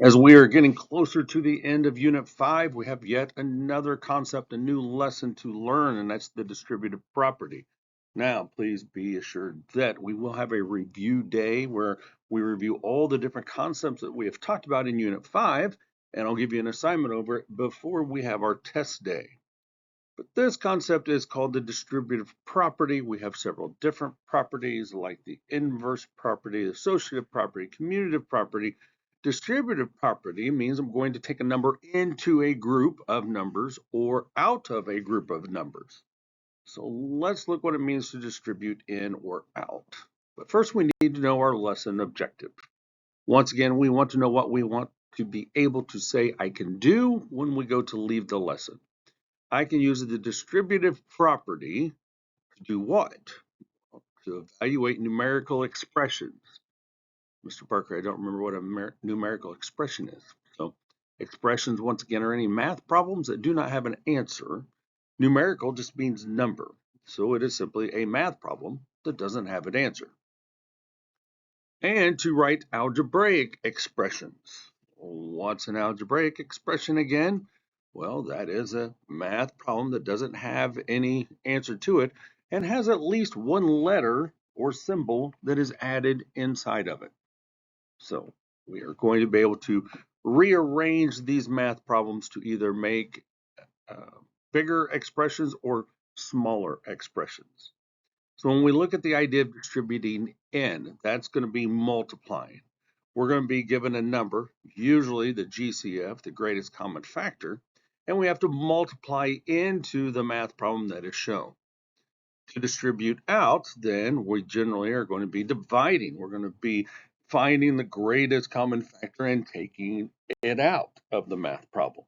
As we are getting closer to the end of Unit 5, we have yet another concept, a new lesson to learn, and that's the distributive property. Now, please be assured that we will have a review day where we review all the different concepts that we have talked about in Unit 5, and I'll give you an assignment over it before we have our test day. But this concept is called the distributive property. We have several different properties like the inverse property, associative property, commutative property. Distributive property means I'm going to take a number into a group of numbers or out of a group of numbers. So let's look what it means to distribute in or out. But first we need to know our lesson objective. Once again, we want to know what we want to be able to say I can do when we go to leave the lesson. I can use the distributive property to do what? To evaluate numerical expressions. Mr. Parker, I don't remember what a numerical expression is. So expressions, once again, are any math problems that do not have an answer. Numerical just means number. So it is simply a math problem that doesn't have an answer. And to write algebraic expressions. What's an algebraic expression again? Well, that is a math problem that doesn't have any answer to it and has at least one letter or symbol that is added inside of it. So we are going to be able to rearrange these math problems to either make bigger expressions or smaller expressions. So when we look at the idea of distributing n, that's going to be multiplying. We're going to be given a number, usually the GCF, the greatest common factor, and we have to multiply into the math problem that is shown. To distribute out, then we generally are going to be dividing. We're going to be finding the greatest common factor and taking it out of the math problem.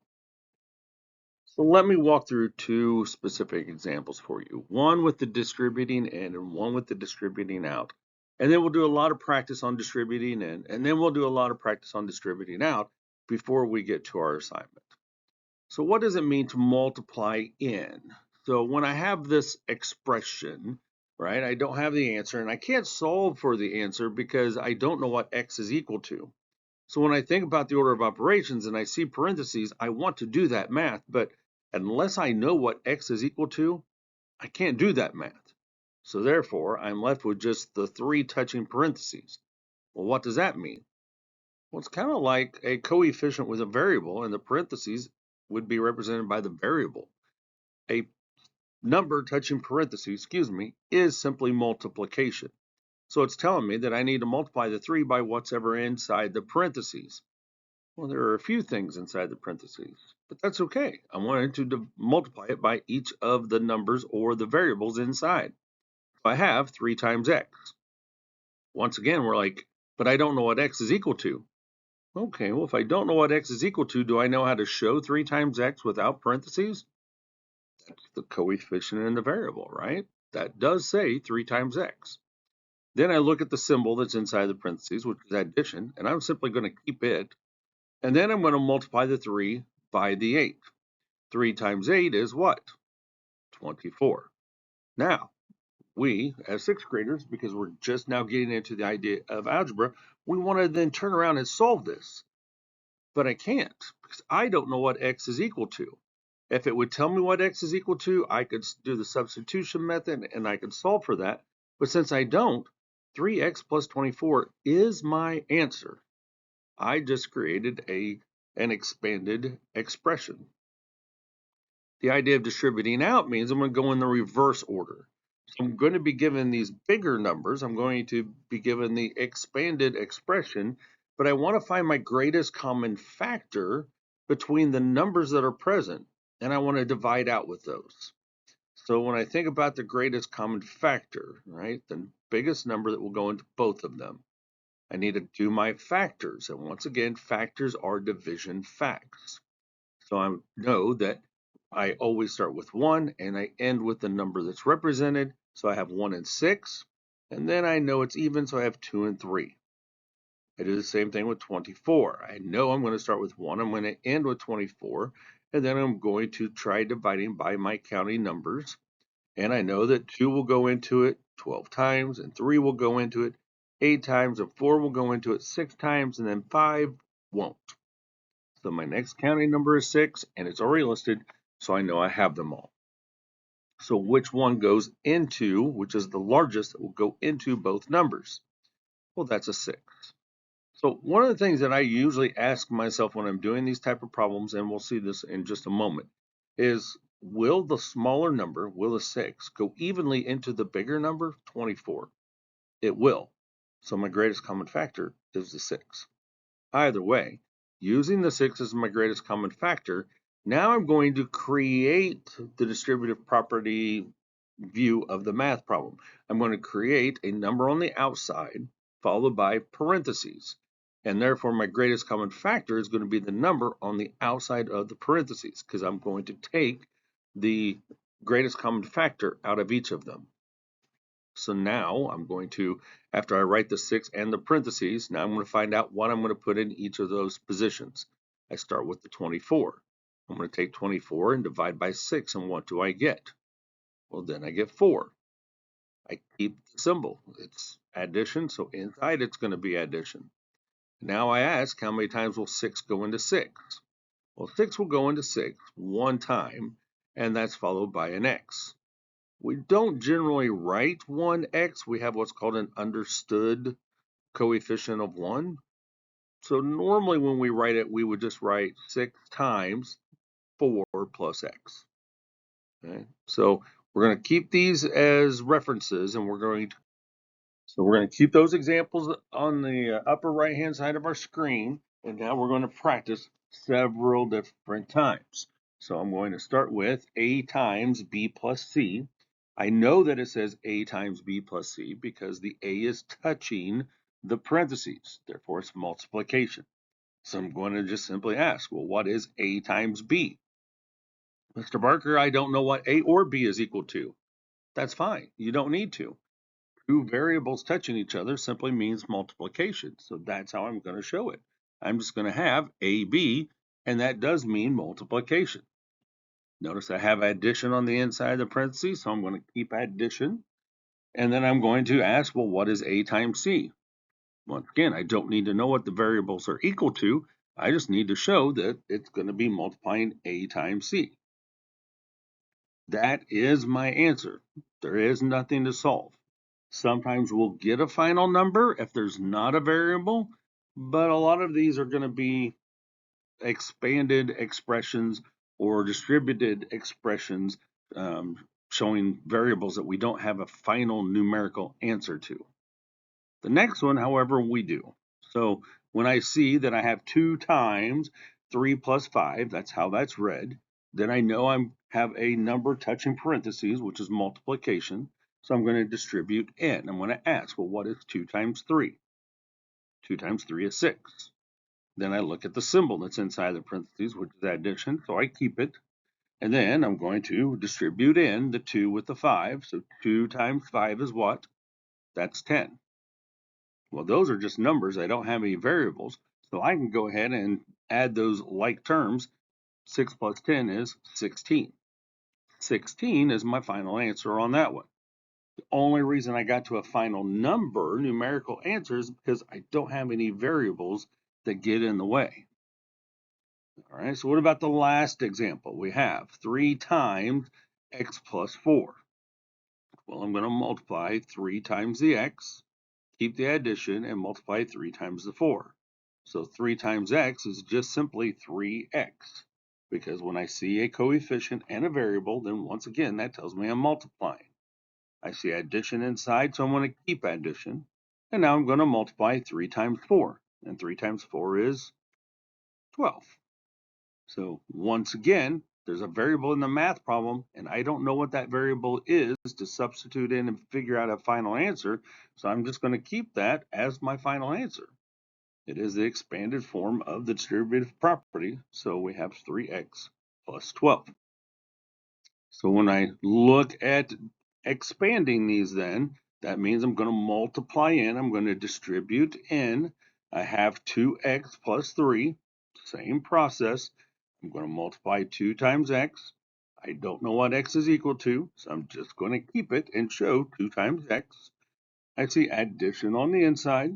So let me walk through two specific examples for you, one with the distributing in and one with the distributing out. And then we'll do a lot of practice on distributing in, and then we'll do a lot of practice on distributing out before we get to our assignment. So what does it mean to multiply in? So when I have this expression, right, I don't have the answer, and I can't solve for the answer because I don't know what x is equal to. So when I think about the order of operations and I see parentheses, I want to do that math, but unless I know what x is equal to, I can't do that math. So therefore, I'm left with just the three touching parentheses. Well, what does that mean? Well, it's kind of like a coefficient with a variable, and the parentheses would be represented by the variable. A number touching parentheses, is simply multiplication. So it's telling me that I need to multiply the 3 by whatever inside the parentheses. Well, there are a few things inside the parentheses, but that's okay. I wanted to multiply it by each of the numbers or the variables inside. So I have 3 times x. Once again, we're like, but I don't know what x is equal to. Okay, well, if I don't know what x is equal to, do I know how to show 3 times x without parentheses? That's the coefficient in the variable, right? That does say 3 times x. Then I look at the symbol that's inside the parentheses, which is addition, and I'm simply going to keep it. And then I'm going to multiply the 3 by the 8. 3 times 8 is what? 24. Now, we, as sixth graders, because we're just now getting into the idea of algebra, we want to then turn around and solve this. But I can't, because I don't know what x is equal to. If it would tell me what x is equal to, I could do the substitution method and I could solve for that. But since I don't, 3x plus 24 is my answer. I just created an expanded expression. The idea of distributing out means I'm going to go in the reverse order. So I'm going to be given these bigger numbers. I'm going to be given the expanded expression, but I want to find my greatest common factor between the numbers that are present, and I want to divide out with those. So when I think about the greatest common factor, right, the biggest number that will go into both of them, I need to do my factors. And once again, factors are division facts. So I know that I always start with 1 and I end with the number that's represented. So I have 1 and 6. And then I know it's even, so I have 2 and 3. I do the same thing with 24. I know I'm going to start with 1. I'm going to end with 24. And then I'm going to try dividing by my counting numbers. And I know that 2 will go into it 12 times, and 3 will go into it 8 times, and 4 will go into it 6 times, and then 5 won't. So my next counting number is 6, and it's already listed, so I know I have them all. So which one goes into, which is the largest that will go into both numbers? Well, that's a 6. So one of the things that I usually ask myself when I'm doing these type of problems, and we'll see this in just a moment, is will the smaller number, will the 6, go evenly into the bigger number, 24? It will. So my greatest common factor is the 6. Either way, using the 6 as my greatest common factor, now I'm going to create the distributive property view of the math problem. I'm going to create a number on the outside followed by parentheses. And therefore, my greatest common factor is going to be the number on the outside of the parentheses because I'm going to take the greatest common factor out of each of them. So now I'm going to, after I write the 6 and the parentheses, now I'm going to find out what I'm going to put in each of those positions. I start with the 24. I'm going to take 24 and divide by 6, and what do I get? Well, then I get 4. I keep the symbol. It's addition, so inside it's going to be addition. Now I ask, how many times will 6 go into 6? Well, 6 will go into 6 one time, and that's followed by an x. We don't generally write 1x. We have what's called an understood coefficient of 1. So normally when we write it, we would just write 6 times 4 plus x. Okay? So we're going to keep these as references, and we're going to keep those examples on the upper right-hand side of our screen, and now we're going to practice several different times. So I'm going to start with a times b plus c. I know that it says a times b plus c because the a is touching the parentheses, therefore it's multiplication. So I'm going to just simply ask, well, what is a times b? Mr. Barker, I don't know what a or b is equal to. That's fine. You don't need to. Two variables touching each other simply means multiplication. So that's how I'm going to show it. I'm just going to have AB, and that does mean multiplication. Notice I have addition on the inside of the parentheses, so I'm going to keep addition. And then I'm going to ask, well, what is A times C? Once again, I don't need to know what the variables are equal to. I just need to show that it's going to be multiplying A times C. That is my answer. There is nothing to solve. Sometimes we'll get a final number if there's not a variable, but a lot of these are going to be expanded expressions or distributed expressions showing variables that we don't have a final numerical answer to. The next one, however, we do. So when I see that I have 2 times 3 plus 5, that's how that's read, then I know I have a number touching parentheses, which is multiplication. So I'm going to distribute n. I'm going to ask, well, what is 2 times 3? 2 times 3 is 6. Then I look at the symbol that's inside the parentheses, which is addition, so I keep it. And then I'm going to distribute in the 2 with the 5. So 2 times 5 is what? That's 10. Well, those are just numbers. I don't have any variables. So I can go ahead and add those like terms. 6 plus 10 is 16. 16 is my final answer on that one. The only reason I got to a final number, numerical answer, is because I don't have any variables that get in the way. All right, so what about the last example? We have 3 times x plus 4. Well, I'm going to multiply 3 times the x, keep the addition, and multiply 3 times the 4. So 3 times x is just simply 3x. Because when I see a coefficient and a variable, then once again, that tells me I'm multiplying. I see addition inside, so I'm going to keep addition. And now I'm going to multiply 3 times 4. And 3 times 4 is 12. So once again, there's a variable in the math problem, and I don't know what that variable is to substitute in and figure out a final answer. So I'm just going to keep that as my final answer. It is the expanded form of the distributive property. So we have 3x plus 12. So when I look at expanding these then, that means I'm going to multiply in, I'm going to distribute in. I have 2x plus 3, same process. I'm going to multiply 2 times x. I don't know what x is equal to, so I'm just going to keep it and show 2 times x. I see addition on the inside,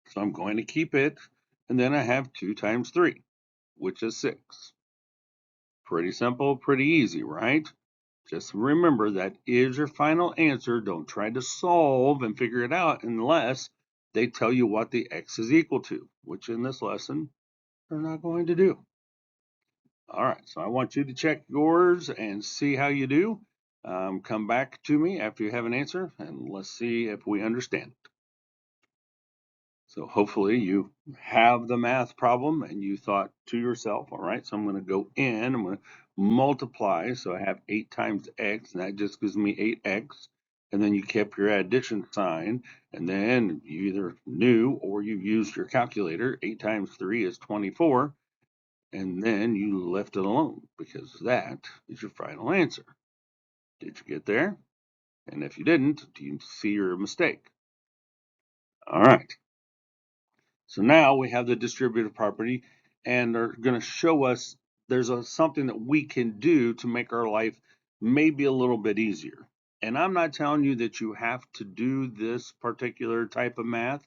so I'm going to keep it, and then I have 2 times 3. which is 6. Pretty simple, pretty easy, right? Just remember that is your final answer. Don't try to solve and figure it out unless they tell you what the x is equal to, which in this lesson, they're not going to do. All right, so I want you to check yours and see how you do. Come back to me after you have an answer, and let's see if we understand it. So hopefully you have the math problem and you thought to yourself, all right, so I'm going to go in, I'm going to multiply. So I have 8 times x, and that just gives me 8x. And then you kept your addition sign, and then you either knew or you used your calculator. 8 times 3 is 24. And then you left it alone because that is your final answer. Did you get there? And if you didn't, do you see your mistake? All right. So now we have the distributive property, and they're going to show us there's something that we can do to make our life maybe a little bit easier. And I'm not telling you that you have to do this particular type of math.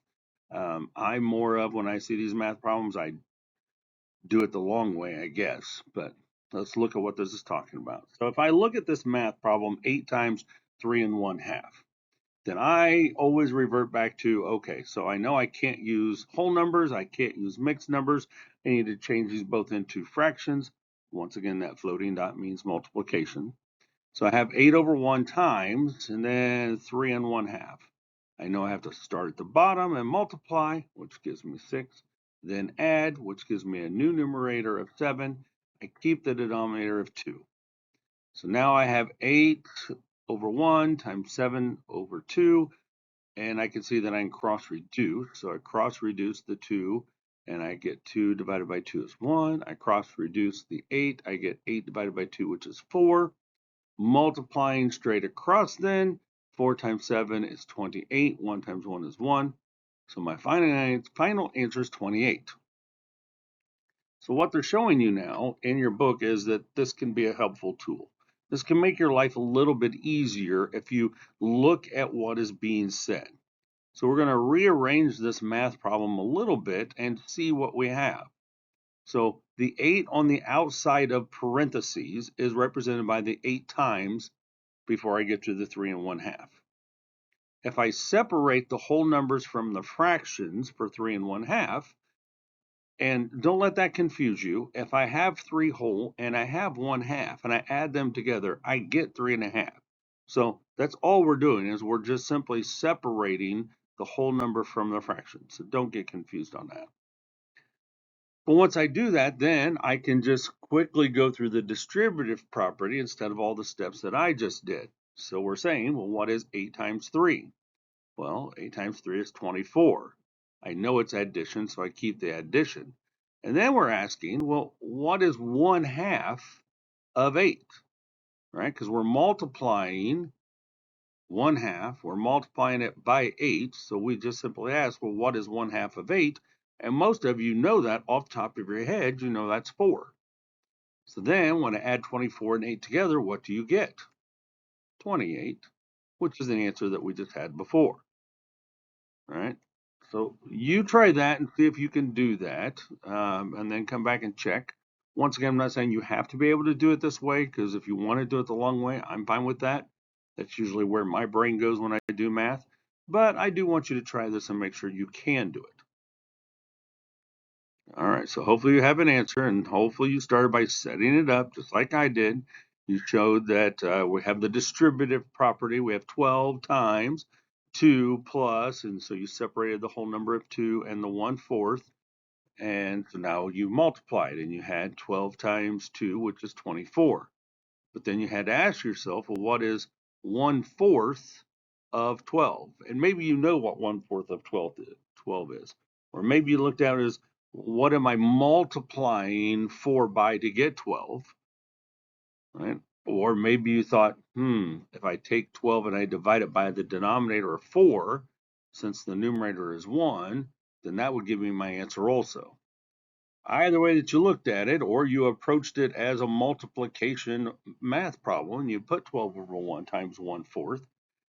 I'm more of, when I see these math problems, I do it the long way, I guess. But let's look at what this is talking about. So if I look at this math problem, 8 times 3 1/2, then I always revert back to, okay, so I know I can't use whole numbers, I can't use mixed numbers. I need to change these both into fractions. Once again, that floating dot means multiplication. So I have 8 over 1 times, and then 3 1/2. I know I have to start at the bottom and multiply, which gives me 6. Then add, which gives me a new numerator of 7. I keep the denominator of 2. So now I have 8 over 1 times 7 over 2. And I can see that I can cross reduce. So I cross reduce the 2, and I get 2 divided by 2 is 1. I cross reduce the 8. I get 8 divided by 2, which is 4. Multiplying straight across then, 4 times 7 is 28. 1 times 1 is 1. So my final answer is 28. So what they're showing you now in your book is that this can be a helpful tool. This can make your life a little bit easier if you look at what is being said. So we're going to rearrange this math problem a little bit and see what we have. So the 8 on the outside of parentheses is represented by the 8 times before I get to the 3 1/2. If I separate the whole numbers from the fractions for 3 1/2, and don't let that confuse you, if I have 3 whole and I have 1/2 and I add them together, I get 3 1/2. So that's all we're doing, is we're just simply separating the whole number from the fraction. So don't get confused on that. But once I do that, then I can just quickly go through the distributive property instead of all the steps that I just did. So we're saying, well, what is 8 times 3? Well, 8 times 3 is 24. I know it's addition, so I keep the addition. And then we're asking, well, what is 1/2 of 8? Right? Because we're multiplying 1/2, we're multiplying it by 8. So we just simply ask, well, what is 1/2 of 8? And most of you know that off the top of your head, you know that's 4. So then when I add 24 and 8 together, what do you get? 28, which is the answer that we just had before. All right. So you try that and see if you can do that, and then come back and check. Once again, I'm not saying you have to be able to do it this way, because if you want to do it the long way, I'm fine with that. That's usually where my brain goes when I do math. But I do want you to try this and make sure you can do it. All right, so hopefully you have an answer, and hopefully you started by setting it up just like I did. You showed that we have the distributive property. We have 12 times 2 plus, and so you separated the whole number of 2 and the 1/4. And so now you multiplied, and you had 12 times 2, which is 24. But then you had to ask yourself, well, what is 1/4 of 12? And maybe you know what 1/4 of 12 is. Or maybe you looked at it as, what am I multiplying 4 by to get 12? Right? Or maybe you thought, if I take 12 and I divide it by the denominator of 4, since the numerator is 1, then that would give me my answer also. Either way that you looked at it, or you approached it as a multiplication math problem, you put 12 over 1 times 1/4,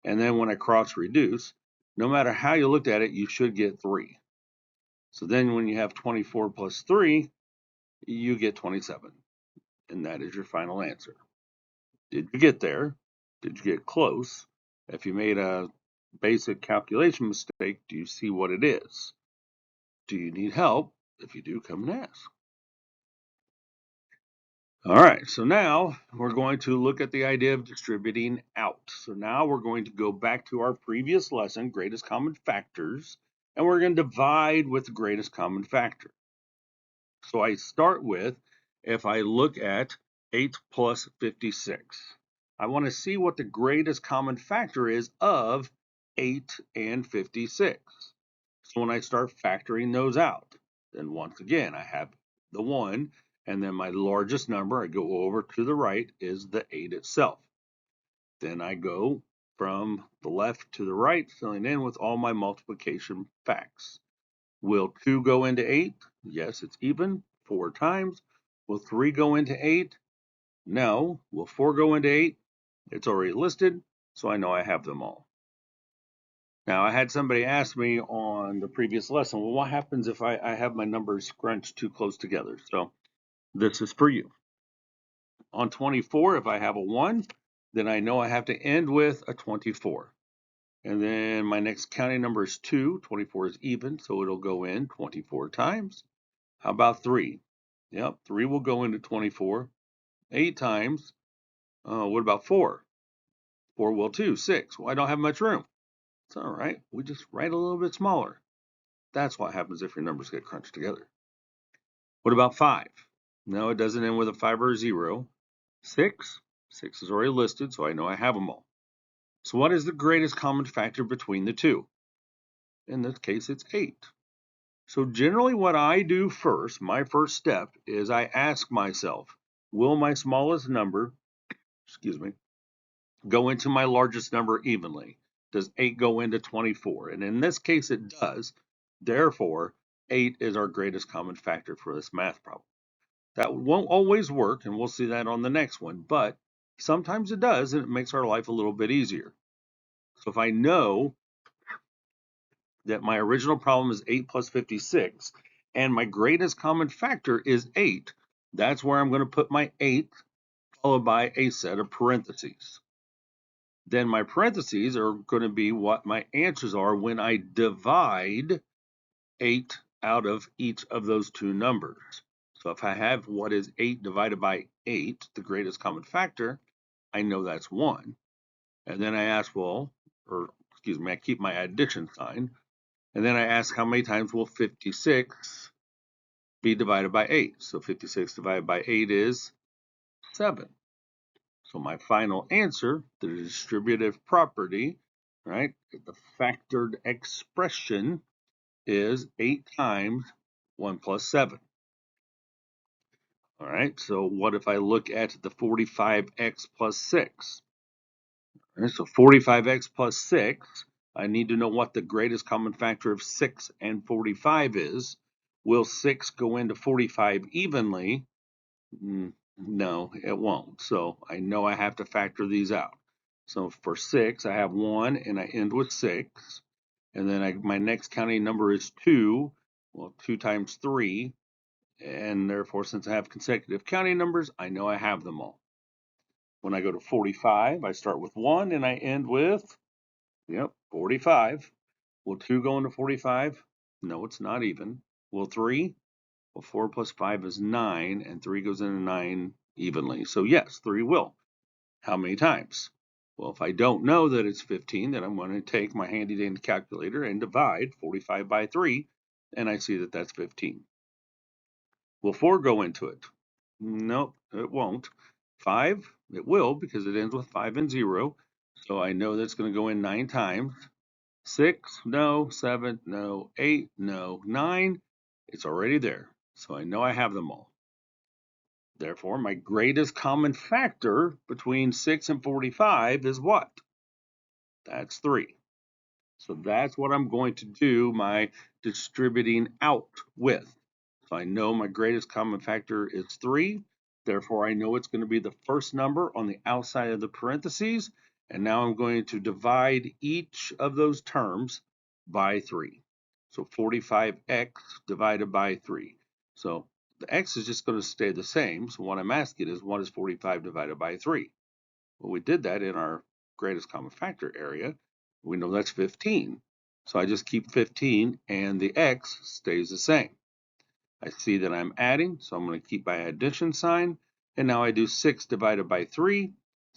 and then when I cross reduce, no matter how you looked at it, you should get 3. So then when you have 24 plus 3, you get 27. And that is your final answer. Did you get there? Did you get close? If you made a basic calculation mistake, do you see what it is? Do you need help? If you do, come and ask. All right, so now we're going to look at the idea of distributing out. So now we're going to go back to our previous lesson, greatest common factors, and we're going to divide with the greatest common factor. So I start with, if I look at 8 plus 56, I want to see what the greatest common factor is of 8 and 56. So when I start factoring those out, then once again, I have the 1, and then my largest number, I go over to the right, is the 8 itself. Then I go from the left to the right, filling in with all my multiplication facts. Will 2 go into 8? Yes, it's even, 4 times. Will 3 go into 8? No. Will 4 go into 8? It's already listed, so I know I have them all. Now, I had somebody ask me on the previous lesson, well, what happens if I have my numbers scrunched too close together? So this is for you. On 24, if I have a 1, then I know I have to end with a 24. And then my next counting number is 2. 24 is even, so it'll go in 24 times. How about 3? Yep, 3 will go into 24 8 times. What about 4? 4 will too. 6. Well, I don't have much room. It's all right. We just write a little bit smaller. That's what happens if your numbers get crunched together. What about 5? No, it doesn't end with a 5 or a 0. 6? 6 is already listed, so I know I have them all. So what is the greatest common factor between the two? In this case, it's 8. So generally what I do first, my first step, is I ask myself, will my smallest number, go into my largest number evenly? Does 8 go into 24? And in this case, it does. Therefore, 8 is our greatest common factor for this math problem. That won't always work, and we'll see that on the next one, but sometimes it does, and it makes our life a little bit easier. So if I know that my original problem is 8 plus 56, and my greatest common factor is 8, that's where I'm going to put my 8 followed by a set of parentheses. Then my parentheses are going to be what my answers are when I divide 8 out of each of those two numbers. So if I have what is 8 divided by 8, the greatest common factor, I know that's 1. And then I ask, I keep my addition sign. And then I ask how many times will 56 be divided by 8? So 56 divided by 8 is 7. So my final answer, the distributive property, right, the factored expression is 8 times 1 plus 7. All right, so what if I look at the 45x plus 6? All right, so 45x plus 6, I need to know what the greatest common factor of 6 and 45 is. Will 6 go into 45 evenly? No, it won't. So I know I have to factor these out. So for 6, I have 1 and I end with 6. And then my next counting number is 2. Well, 2 times 3. And therefore, since I have consecutive counting numbers, I know I have them all. When I go to 45, I start with 1 and I end with, 45. Will 2 go into 45? No, it's not even. Will 3? Well, 4 plus 5 is 9, and 3 goes into 9 evenly. So yes, 3 will. How many times? Well, if I don't know that it's 15, then I'm going to take my handy dandy calculator and divide 45 by 3, and I see that that's 15. Will 4 go into it? Nope, it won't. 5, it will because it ends with 5 and 0. So I know that's going to go in 9 times. 6, no. 7, no. 8, no. 9, it's already there. So I know I have them all. Therefore, my greatest common factor between 6 and 45 is what? That's 3. So that's what I'm going to do my distributing out with. So I know my greatest common factor is 3. Therefore, I know it's going to be the first number on the outside of the parentheses. And now I'm going to divide each of those terms by 3. So 45x divided by 3. So the x is just going to stay the same. So what I'm asking is, what is 45 divided by 3? Well, we did that in our greatest common factor area. We know that's 15. So I just keep 15 and the x stays the same. I see that I'm adding, so I'm going to keep my addition sign. And now I do 6 divided by 3.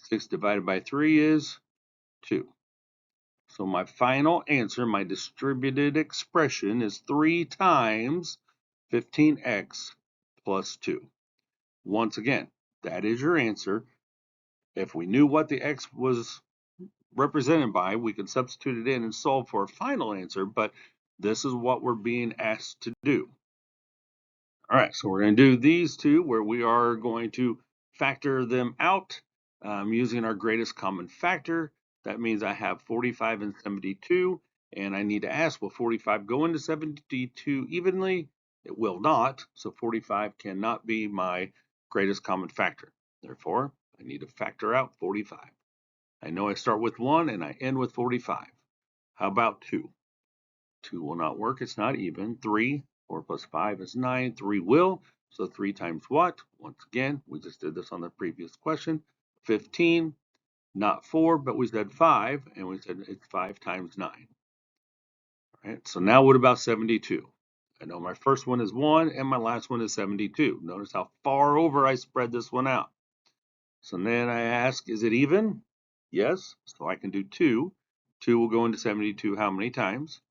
6 divided by 3 is 2. So my final answer, my distributed expression, is 3 times 15x plus 2. Once again, that is your answer. If we knew what the x was represented by, we could substitute it in and solve for a final answer, but this is what we're being asked to do. All right, so we're going to do these two where we are going to factor them out using our greatest common factor. That means I have 45 and 72, and I need to ask, will 45 go into 72 evenly? It will not, so 45 cannot be my greatest common factor. Therefore, I need to factor out 45. I know I start with 1 and I end with 45. How about 2? 2 will not work, it's not even. 3, 4 plus 5 is 9, 3 will. So 3 times what? Once again, we just did this on the previous question. 15, not 4, but we said 5, and we said it's 5 times 9. All right, so now what about 72? I know my first one is 1 and my last one is 72. Notice how far over I spread this one out. So then I ask, is it even? Yes, so I can do 2. 2 will go into 72 how many times?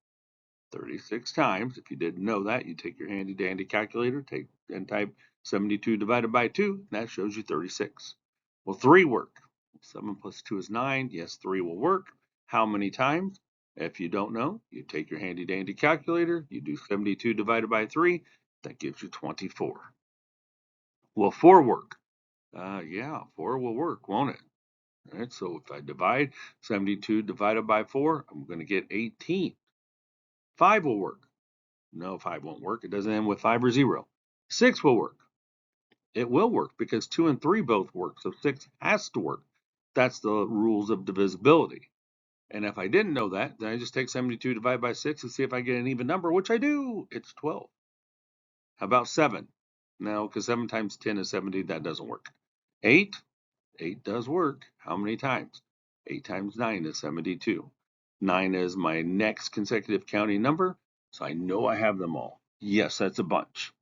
36 times. If you didn't know that, you take your handy dandy calculator, take and type 72 divided by 2, and that shows you 36. Will 3 work? 7 plus 2 is 9. Yes, 3 will work. How many times? If you don't know, you take your handy dandy calculator, you do 72 divided by 3, that gives you 24. Will 4 work? Yeah, 4 will work, won't it? All right, so if I divide 72 divided by 4, I'm going to get 18. 5 will work. No, 5 won't work. It doesn't end with 5 or 0. 6 will work. It will work because 2 and 3 both work, so 6 has to work. That's the rules of divisibility. And if I didn't know that, then I just take 72 divided by 6 and see if I get an even number, which I do. It's 12. How about 7? No, because 7 times 10 is 70. That doesn't work. 8? 8 does work. How many times? 8 times 9 is 72. 9 is my next consecutive counting number, so I know I have them all. Yes, that's a bunch.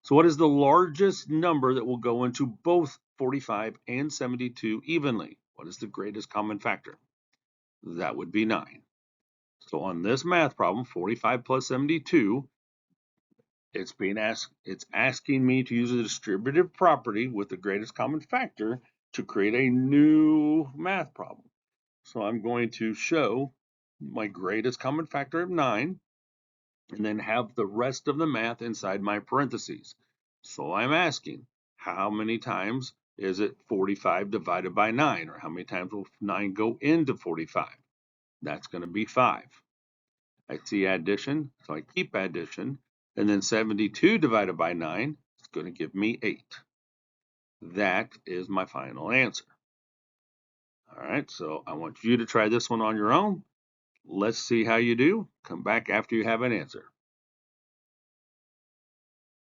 So what is the largest number that will go into both 45 and 72 evenly? What is the greatest common factor? That would be 9. So on this math problem, 45 plus 72, it's asking me to use a distributive property with the greatest common factor to create a new math problem. So I'm going to show my greatest common factor of 9 and then have the rest of the math inside my parentheses. So I'm asking, how many times is it 45 divided by 9? Or how many times will 9 go into 45? That's going to be 5. I see addition, so I keep addition. And then 72 divided by 9 is going to give me 8. That is my final answer. All right, so I want you to try this one on your own. Let's see how you do. Come back after you have an answer.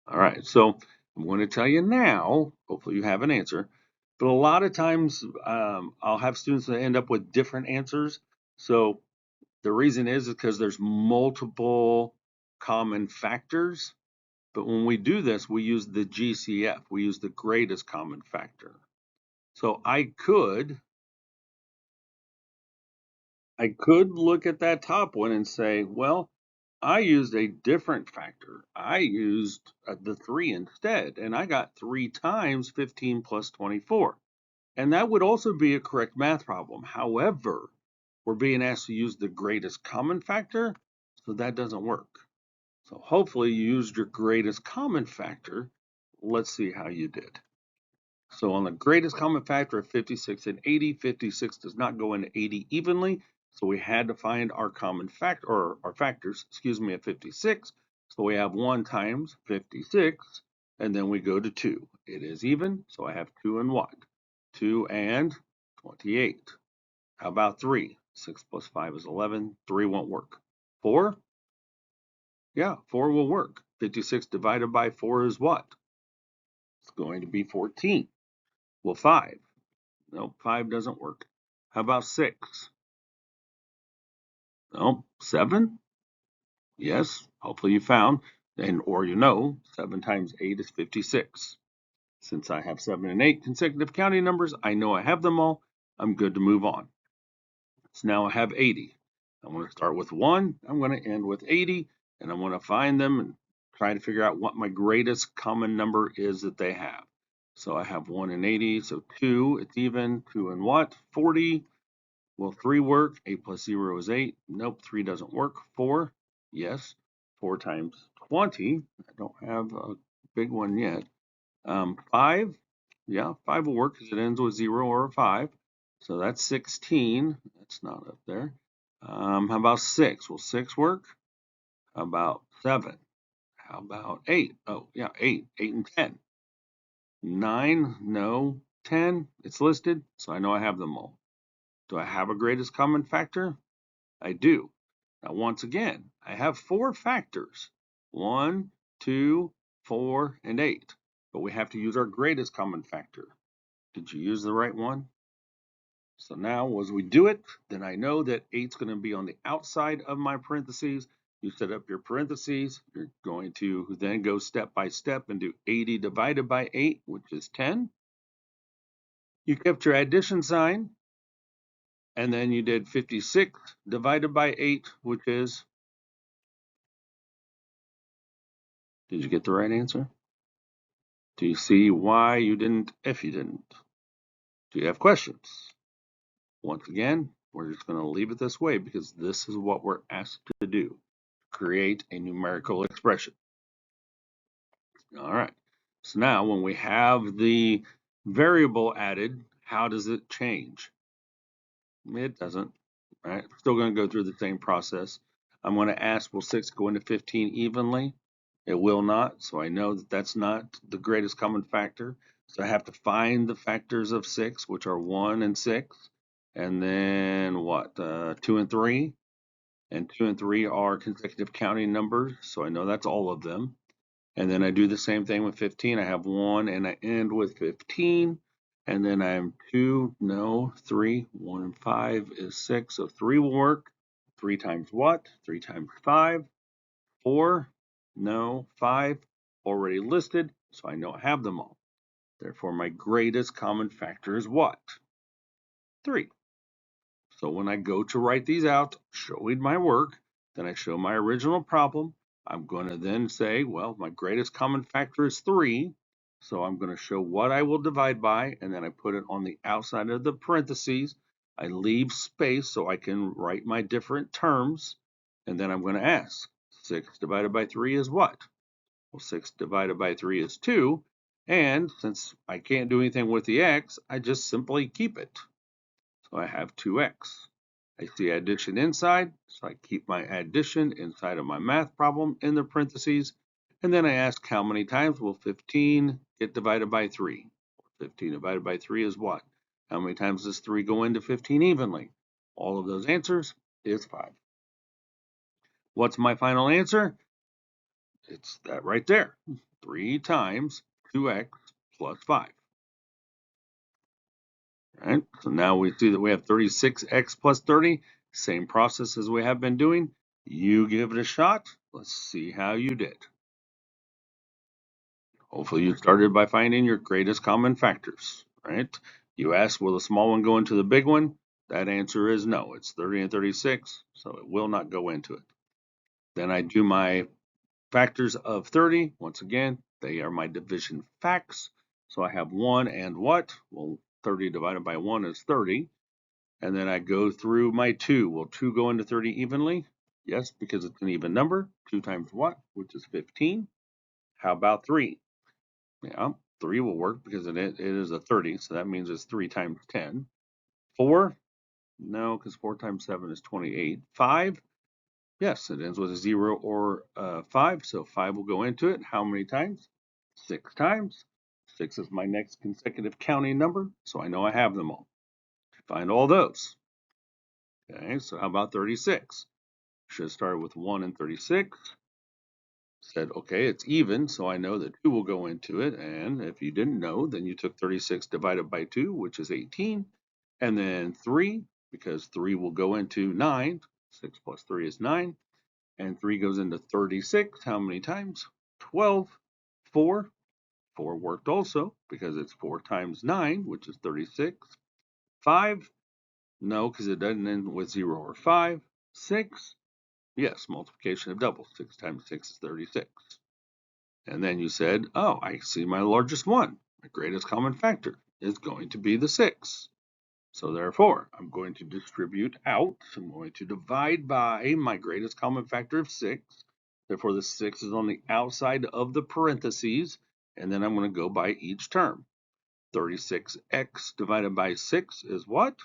All right, so I'm going to tell you now, hopefully you have an answer, but a lot of times I'll have students that end up with different answers. So the reason is because there's multiple common factors, but when we do this, we use the GCF, we use the greatest common factor. So I could look at that top one and say, well, I used a different factor. I used the 3 instead, and I got 3 times 15 plus 24. And that would also be a correct math problem. However, we're being asked to use the greatest common factor, so that doesn't work. So hopefully you used your greatest common factor. Let's see how you did. So on the greatest common factor of 56 and 80, 56 does not go into 80 evenly. So we had to find our common factor, or our factors, excuse me, at 56. So we have 1 times 56, and then we go to 2. It is even, so I have 2 and what? 2 and 28. How about 3? 6 plus 5 is 11. 3 won't work. 4? Yeah, 4 will work. 56 divided by 4 is what? going to be 14. Well, 5. Nope, 5 doesn't work. How about 6? Nope, 7? Yes, hopefully you found, and or 7 times 8 is 56. Since I have 7 and 8 consecutive counting numbers, I know I have them all. I'm good to move on. So now I have 80. I'm going to start with 1. I'm going to end with 80, and I'm going to find them and try to figure out what my greatest common number is that they have. So I have 1 and 80, so 2, it's even. 2 and what? 40. Will 3 work? 8 plus 0 is 8. Nope, 3 doesn't work. 4, yes. 4 times 20. I don't have a big one yet. 5, yeah, 5 will work because it ends with 0 or a 5. So that's 16. That's not up there. How about 6? Will 6 work? How about 7? How about 8? Oh, yeah, 8. 8 and 10. 9, no. 10, it's listed, so I know I have them all. Do I have a greatest common factor? I do. Now, once again, I have 4 factors. 1, 2, 4, and 8. But we have to use our greatest common factor. Did you use the right one? So now as we do it, then I know that 8's going to be on the outside of my parentheses. You set up your parentheses. You're going to then go step by step and do 80 divided by 8, which is 10. You kept your addition sign, and then you did 56 divided by 8, which is, did you get the right answer? Do you see why you didn't if you didn't? Do you have questions? Once again, we're just going to leave it this way because this is what we're asked to do. Create a numerical expression. All right. So now when we have the variable added, how does it change? It doesn't, right? Still going to go through the same process. I'm going to ask, will 6 go into 15 evenly? It will not, so I know that that's not the greatest common factor. So I have to find the factors of 6, which are 1 and 6, and then what, 2 and 3? And 2 and 3 are consecutive counting numbers, so I know that's all of them. And then I do the same thing with 15. I have 1 and I end with 15. And then I'm 2, no, 3, 1 and 5 is 6. So 3 will work. 3 times what? 3 times 5. 4, no, 5, already listed. So I know I have them all. Therefore, my greatest common factor is what? 3. So when I go to write these out, showing my work, then I show my original problem. I'm going to then say, well, my greatest common factor is 3. So I'm going to show what I will divide by, and then I put it on the outside of the parentheses. I leave space so I can write my different terms. And then I'm going to ask, 6 divided by 3 is what? Well, 6 divided by 3 is 2. And since I can't do anything with the x, I just simply keep it. So I have 2x. I see addition inside, so I keep my addition inside of my math problem in the parentheses. And then I ask how many times will 15 get divided by 3? 15 divided by 3 is what? How many times does 3 go into 15 evenly? All of those answers is 5. What's my final answer? It's that right there. 3 times 2x plus 5. All right, so now we see that we have 36x plus 30. Same process as we have been doing. You give it a shot. Let's see how you did. Hopefully you started by finding your greatest common factors, right? You asked, will the small one go into the big one? That answer is no. It's 30 and 36, so it will not go into it. Then I do my factors of 30. Once again, they are my division facts. So I have 1 and what? Well, 30 divided by 1 is 30. And then I go through my 2. Will 2 go into 30 evenly? Yes, because it's an even number. 2 times what? Which is 15. How about 3? Yeah, 3 will work because it is a 30, so that means it's 3 times 10. 4? No, because 4 times 7 is 28. 5? Yes, it ends with a 0 or 5, so 5 will go into it. How many times? 6 times. 6 is my next consecutive counting number, so I know I have them all. Find all those. Okay, so how about 36? Should have started with 1 and 36. Said, okay, it's even, so I know that 2 will go into it. And if you didn't know, then you took 36 divided by 2, which is 18. And then 3, because 3 will go into 9. 6 plus 3 is 9. And 3 goes into 36. How many times? 12. 4. 4 worked also, because it's 4 times 9, which is 36. 5. No, because it doesn't end with 0 or 5. 6. Yes, multiplication of doubles. 6 times 6 is 36. And then you said, oh, I see my largest one. My greatest common factor is going to be the 6. So therefore, I'm going to distribute out. I'm going to divide by my greatest common factor of 6. Therefore, the 6 is on the outside of the parentheses. And then I'm going to go by each term. 36x divided by 6 is what?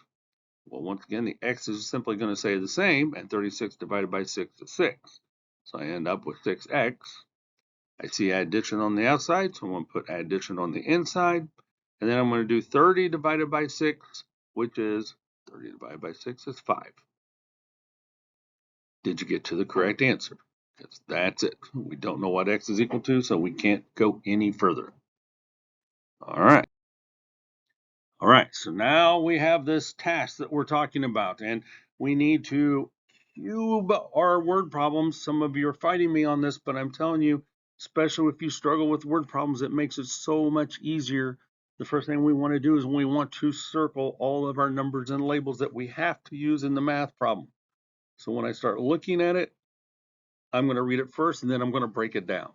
Well, once again, the x is simply going to stay the same, and 36 divided by 6 is 6. So I end up with 6x. I see addition on the outside, so I'm going to put addition on the inside. And then I'm going to do 30 divided by 6, which is 30 divided by 6 is 5. Did you get to the correct answer? Because that's it. We don't know what x is equal to, so we can't go any further. All right. All right, so now we have this task that we're talking about, and we need to cube our word problems. Some of you are fighting me on this, but I'm telling you, especially if you struggle with word problems, it makes it so much easier. The first thing we want to do is we want to circle all of our numbers and labels that we have to use in the math problem. So when I start looking at it, I'm going to read it first, and then I'm going to break it down.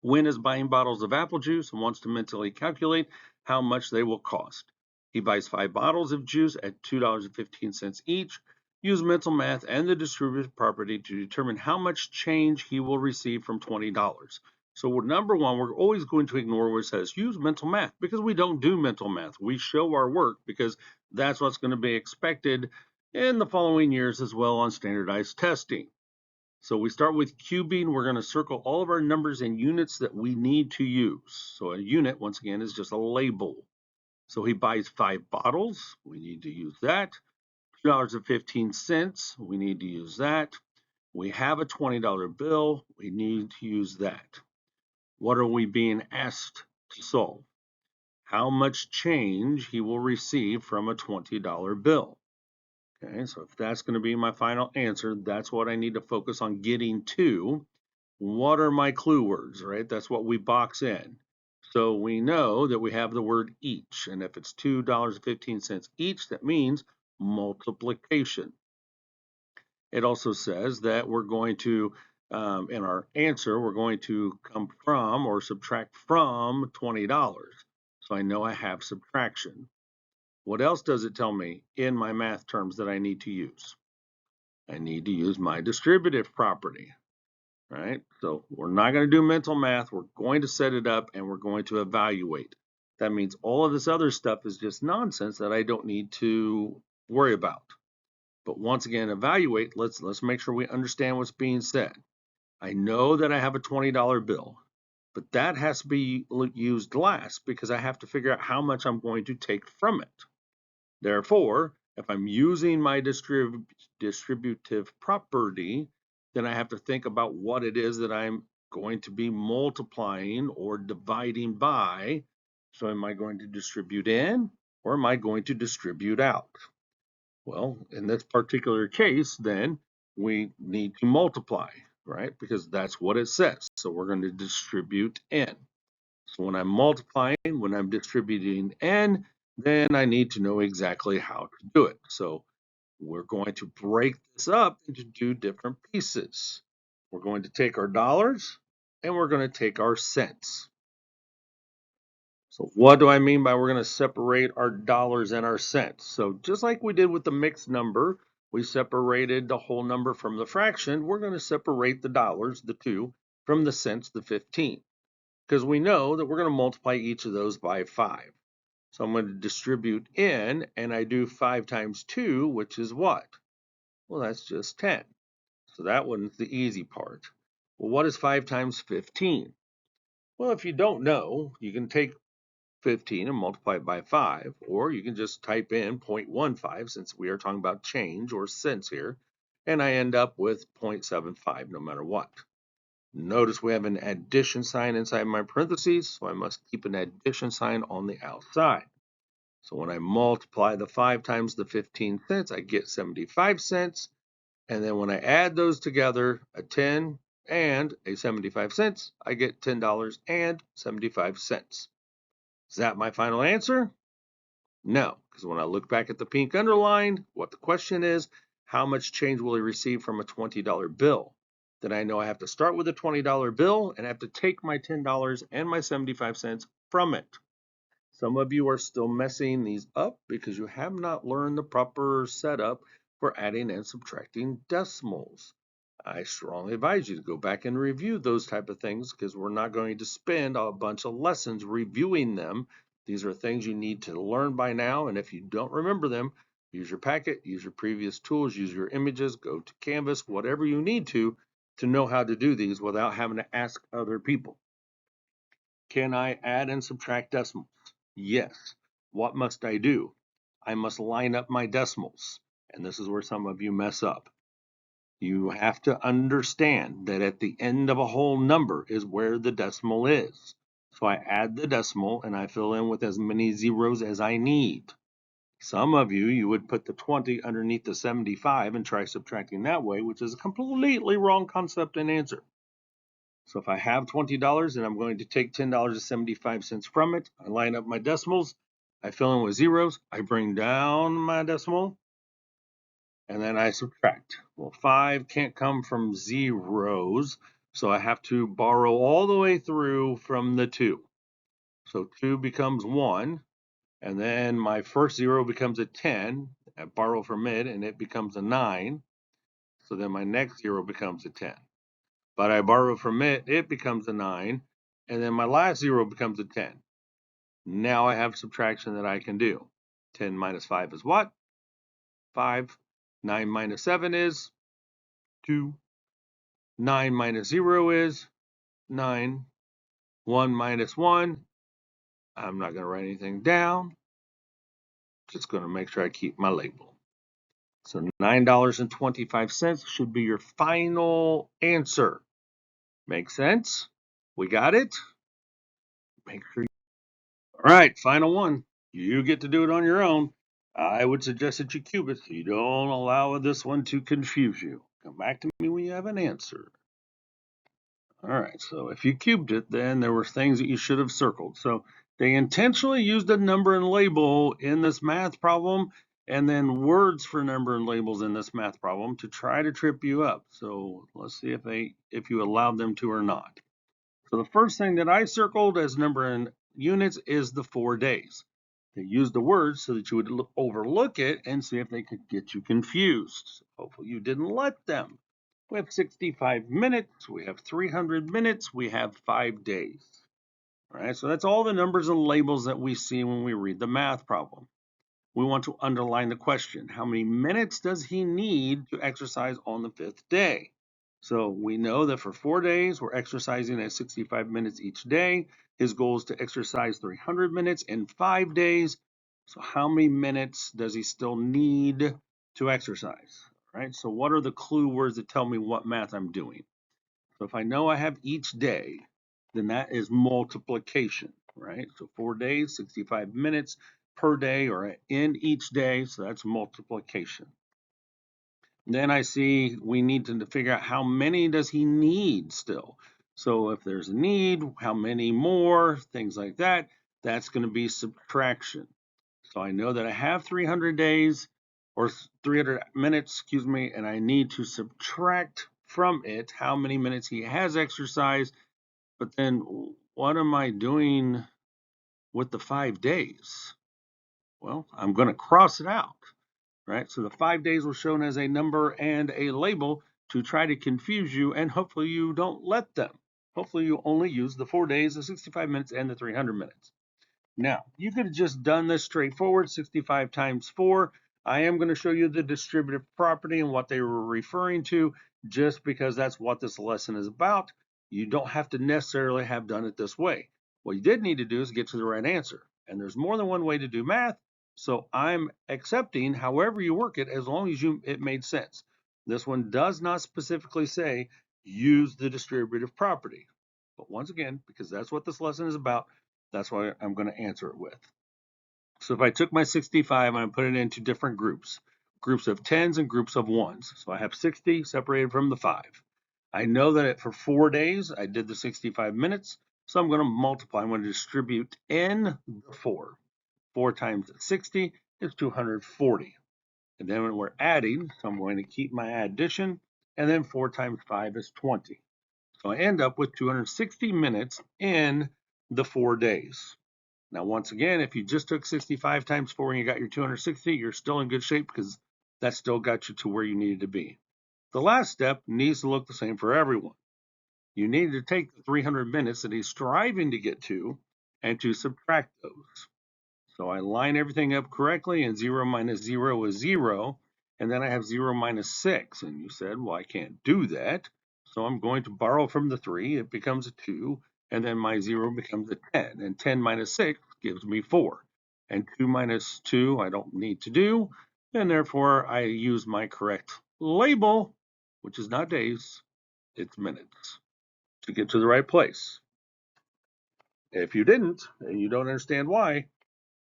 Wynn is buying bottles of apple juice and wants to mentally calculate how much they will cost. He buys 5 bottles of juice at $2.15 each. Use mental math and the distributive property to determine how much change he will receive from $20. So number one, we're always going to ignore where it says use mental math because we don't do mental math. We show our work because that's what's going to be expected in the following years as well on standardized testing. So we start with cubing. We're going to circle all of our numbers and units that we need to use. So a unit, once again, is just a label. So he buys 5 bottles. We need to use that. $2.15. We need to use that. We have a $20 bill. We need to use that. What are we being asked to solve? How much change he will receive from a $20 bill. Okay, so if that's going to be my final answer, that's what I need to focus on getting to. What are my clue words, right? That's what we box in. So we know that we have the word each, and if it's $2.15 each, that means multiplication. It also says that we're going to, in our answer, we're going to come from or subtract from $20. So I know I have subtraction. What else does it tell me in my math terms that I need to use? I need to use my distributive property, right? So we're not going to do mental math. We're going to set it up and we're going to evaluate. That means all of this other stuff is just nonsense that I don't need to worry about. But once again, evaluate. Let's make sure we understand what's being said. I know that I have a $20 bill, but that has to be used last because I have to figure out how much I'm going to take from it. Therefore, if I'm using my distributive property, then I have to think about what it is that I'm going to be multiplying or dividing by. So am I going to distribute in or am I going to distribute out? Well, in this particular case, then we need to multiply, right? Because that's what it says. So we're going to distribute in. So when I'm multiplying, when I'm distributing n, then I need to know exactly how to do it. So we're going to break this up into 2 different pieces. We're going to take our dollars and we're going to take our cents. So what do I mean by we're going to separate our dollars and our cents? So just like we did with the mixed number, we separated the whole number from the fraction. We're going to separate the dollars, the 2, from the cents, the 15. Because we know that we're going to multiply each of those by 5. So I'm going to distribute in, and I do 5 times 2, which is what? Well, that's just 10. So that one's the easy part. Well, what is 5 times 15? Well, if you don't know, you can take 15 and multiply it by 5, or you can just type in 0.15 since we are talking about change or cents here, and I end up with 0.75 no matter what. Notice we have an addition sign inside my parentheses, so I must keep an addition sign on the outside. So when I multiply the 5 times the 15 cents, I get 75 cents. And then when I add those together, a 10 and a 75 cents, I get $10.75. Is that my final answer? No, because when I look back at the pink underline, what the question is, how much change will he receive from a $20 bill? Then I know I have to start with a $20 bill and I have to take my $10 and my 75 cents from it. Some of you are still messing these up because you have not learned the proper setup for adding and subtracting decimals. I strongly advise you to go back and review those type of things because we're not going to spend a bunch of lessons reviewing them. These are things you need to learn by now, and if you don't remember them, use your packet, use your previous tools, use your images, go to Canvas, whatever you need to know how to do these without having to ask other people. Can I add and subtract decimals? Yes. What must I do? I must line up my decimals. And this is where some of you mess up. You have to understand that at the end of a whole number is where the decimal is. So I add the decimal and I fill in with as many zeros as I need. Some of you would put the 20 underneath the 75 and try subtracting that way, which is a completely wrong concept and answer. So if I have $20 and I'm going to take $10.75 from it, I line up my decimals, I fill in with zeros, I bring down my decimal, and then I subtract. Well, 5 can't come from zeros, so I have to borrow all the way through from the 2. So 2 becomes 1, and then my first 0 becomes a 10. I borrow from it, and it becomes a 9. So then my next 0 becomes a 10. But I borrow from it, it becomes a 9, and then my last 0 becomes a 10. Now I have subtraction that I can do. 10 minus 5 is what? 5. 9 minus 7 is 2. 9 minus 0 is 9. 1 minus 1, I'm not going to write anything down. Just going to make sure I keep my label. So $9.25 should be your final answer. Make sense? We got it? Make sure. All right, final one. You get to do it on your own. I would suggest that you cube it so you don't allow this one to confuse you. Come back to me when you have an answer. All right, so if you cubed it, then there were things that you should have circled. So they intentionally used a number and label in this math problem and then words for number and labels in this math problem to try to trip you up. So let's see if you allowed them to or not. So the first thing that I circled as number and units is the 4 days. They used the words so that you would overlook it and see if they could get you confused. Hopefully you didn't let them. We have 65 minutes, we have 300 minutes, we have 5 days. All right, so that's all the numbers and labels that we see when we read the math problem. We want to underline the question. How many minutes does he need to exercise on the 5th day? So we know that for 4 days, we're exercising at 65 minutes each day. His goal is to exercise 300 minutes in 5 days. So how many minutes does he still need to exercise? All right, so what are the clue words that tell me what math I'm doing? So if I know I have each day, then that is multiplication, right? So 4 days, 65 minutes per day or in each day, so that's multiplication. Then I see we need to figure out how many does he need still. So if there's a need, how many more, things like that, that's going to be subtraction. So I know that I have 300 days or 300 minutes, excuse me, and I need to subtract from it how many minutes he has exercised. But then what am I doing with the 5 days? Well, I'm going to cross it out. Right? So the 5 days were shown as a number and a label to try to confuse you, and hopefully you don't let them. Hopefully you only use the 4 days, the 65 minutes, and the 300 minutes. Now, you could have just done this straightforward, 65 times 4. I am going to show you the distributive property and what they were referring to, just because that's what this lesson is about. You don't have to necessarily have done it this way. What you did need to do is get to the right answer. And there's more than one way to do math, so I'm accepting however you work it as long as it made sense. This one does not specifically say use the distributive property. But once again, because that's what this lesson is about, that's why I'm going to answer it with. So if I took my 65 and I put it into different groups, groups of 10s and groups of 1s. So I have 60 separated from the 5. I know that for 4 days I did the 65 minutes, so I'm going to multiply. I'm going to distribute in the 4. 4 times 60 is 240. And then when we're adding, so I'm going to keep my addition, and then 4 times 5 is 20. So I end up with 260 minutes in the 4 days. Now, once again, if you just took 65 times 4 and you got your 260, you're still in good shape because that still got you to where you needed to be. The last step needs to look the same for everyone. You need to take the 300 minutes that he's striving to get to and to subtract those. So I line everything up correctly, and 0 minus 0 is 0, and then I have 0 minus 6. And you said, well, I can't do that. So I'm going to borrow from the 3. It becomes a 2, and then my 0 becomes a 10. And 10 minus 6 gives me 4. And 2 minus 2 I don't need to do, and therefore I use my correct label, which is not days, it's minutes, to get to the right place. If you didn't, and you don't understand why,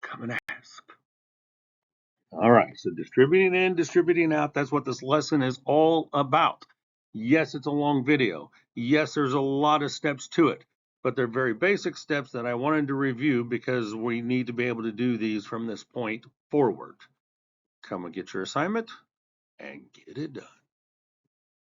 come and ask. All right, so distributing in, distributing out, that's what this lesson is all about. Yes, it's a long video. Yes, there's a lot of steps to it, but they're very basic steps that I wanted to review because we need to be able to do these from this point forward. Come and get your assignment and get it done.